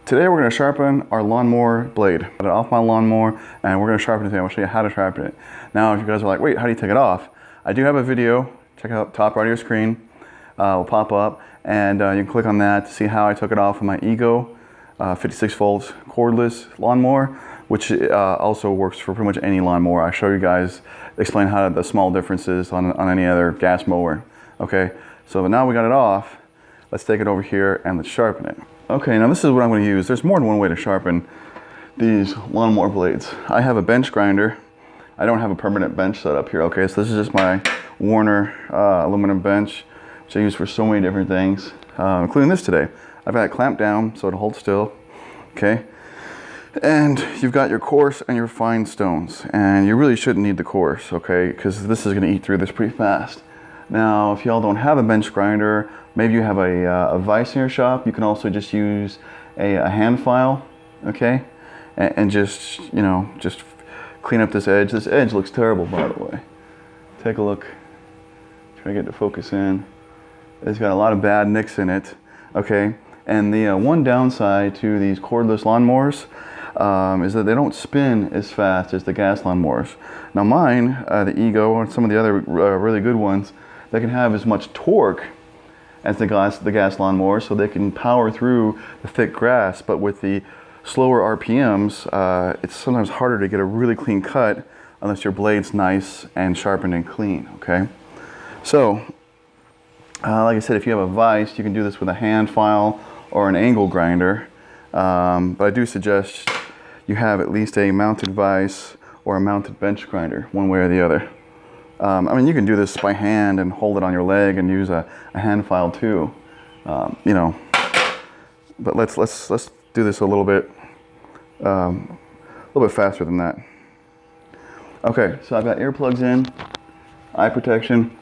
Today we're going to sharpen our lawnmower blade. Got it off my lawnmower and we're going to sharpen it today. I'm going to show you how to sharpen it. Now if you guys are like, wait, how do you take it off? I do have a video. Check out top right of your screen. Will pop up and you can click on that to see how I took it off of my Ego 56 volts cordless lawnmower, which also works for pretty much any lawnmower. I show you guys, explain how the small differences on any other gas mower. Okay, so now we got it off. Let's take it over here and let's sharpen it. Okay, now this is what I'm going to use. There's more than one way to sharpen these lawnmower blades. I have a bench grinder. I don't have a permanent bench set up here. Okay, so this is just my Warner aluminum bench, which I use for so many different things, including this today. I've got it clamped down so it'll hold still. Okay, and you've got your coarse and your fine stones, and you really shouldn't need the coarse, okay, because this is going to eat through this pretty fast. Now, if y'all don't have a bench grinder, maybe you have a vise in your shop, you can also just use a hand file, okay, and just, you know, just clean up this edge. This edge looks terrible, by the way. Take a look. Try to get the focus in. It's got a lot of bad nicks in it, okay. And the one downside to these cordless lawnmowers is that they don't spin as fast as the gas lawnmowers. Now mine, the Ego, and some of the other really good ones, they can have as much torque as the gas lawnmower, so they can power through the thick grass. But with the slower RPMs, it's sometimes harder to get a really clean cut unless your blade's nice and sharpened and clean. Okay, so like I said, if you have a vise, you can do this with a hand file or an angle grinder. But I do suggest you have at least a mounted vise or a mounted bench grinder, one way or the other. I mean, you can do this by hand and hold it on your leg and use a hand file too, you know. But let's do this a little bit faster than that. Okay, so I've got earplugs in, eye protection,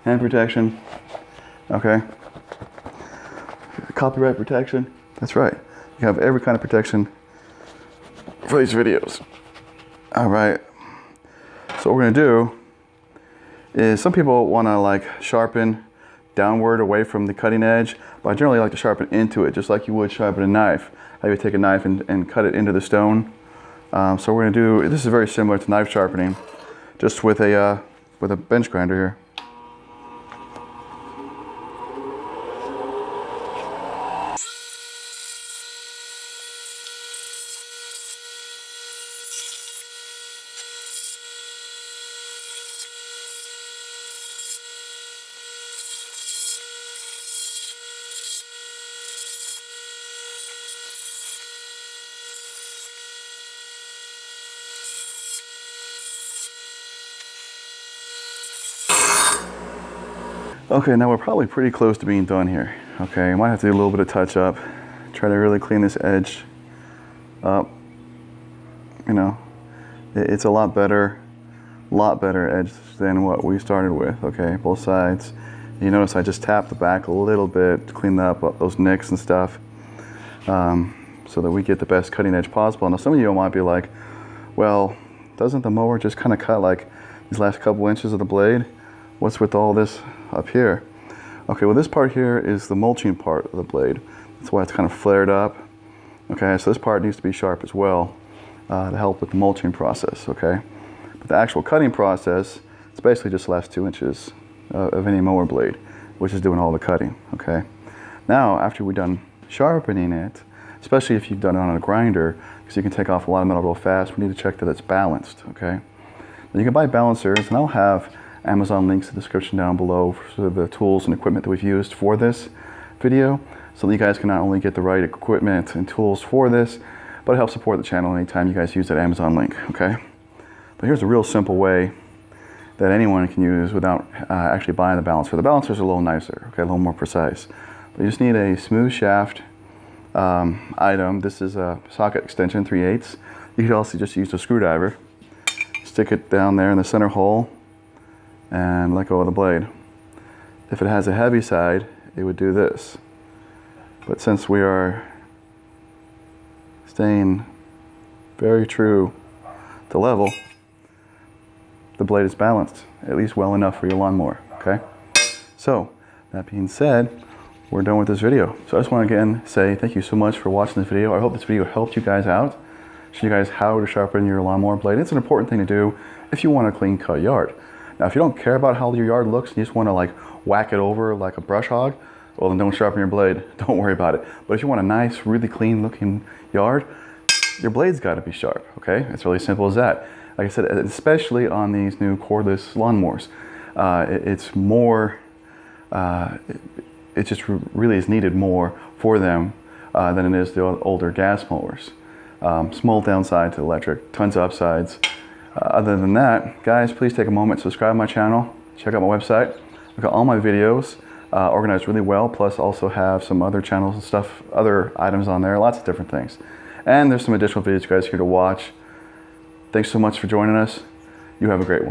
hand protection. Okay, copyright protection. That's right. You have every kind of protection for these videos. All right. So what we're gonna do is, some people want to like sharpen downward away from the cutting edge, but I generally like to sharpen into it, just like you would sharpen a knife. How you take a knife and cut it into the stone. So we're going to do, this is very similar to knife sharpening, just with a bench grinder here. Okay, now we're probably pretty close to being done here. Okay, I might have to do a little bit of touch up, try to really clean this edge up. You know, it's a lot better edge than what we started with. Okay, both sides. You notice I just tapped the back a little bit to clean up those nicks and stuff, so that we get the best cutting edge possible. Now some of you might be like, well, doesn't the mower just kind of cut like these last couple inches of the blade? What's with all this up here? Okay, well this part here is the mulching part of the blade. That's why it's kind of flared up. Okay, so this part needs to be sharp as well to help with the mulching process, okay? But the actual cutting process, it's basically just the last 2 inches of any mower blade, which is doing all the cutting, okay? Now, after we're done sharpening it, especially if you've done it on a grinder, because you can take off a lot of metal real fast, we need to check that it's balanced, okay? Now you can buy balancers, and I'll have Amazon links in the description down below for the tools and equipment that we've used for this video, so that you guys can not only get the right equipment and tools for this, but it helps support the channel anytime you guys use that Amazon link, okay? But here's a real simple way that anyone can use without actually buying the balancer. The balancers are a little nicer, okay, a little more precise. But you just need a smooth shaft item. This is a socket extension, 3/8. You could also just use a screwdriver. Stick it down there in the center hole and let go of the blade. If it has a heavy side, it would do this. But since we are staying very true to level, the blade is balanced, at least well enough for your lawnmower, okay? So, that being said, we're done with this video. So I just want to again say thank you so much for watching this video. I hope this video helped you guys out, show you guys how to sharpen your lawnmower blade. It's an important thing to do if you want a clean cut yard. Now, if you don't care about how your yard looks and you just want to like whack it over like a brush hog, well then don't sharpen your blade. Don't worry about it. But if you want a nice, really clean looking yard, your blade's got to be sharp, okay? It's really simple as that. Like I said, especially on these new cordless lawnmowers, it's more, it just really is needed more for them than it is the older gas mowers. Small downside to electric, tons of upsides. Other than that, guys, please take a moment, subscribe to my channel, check out my website. I've got all my videos organized really well, plus also have some other channels and stuff, other items on there, lots of different things. And there's some additional videos you guys here to watch. Thanks so much for joining us. You have a great one.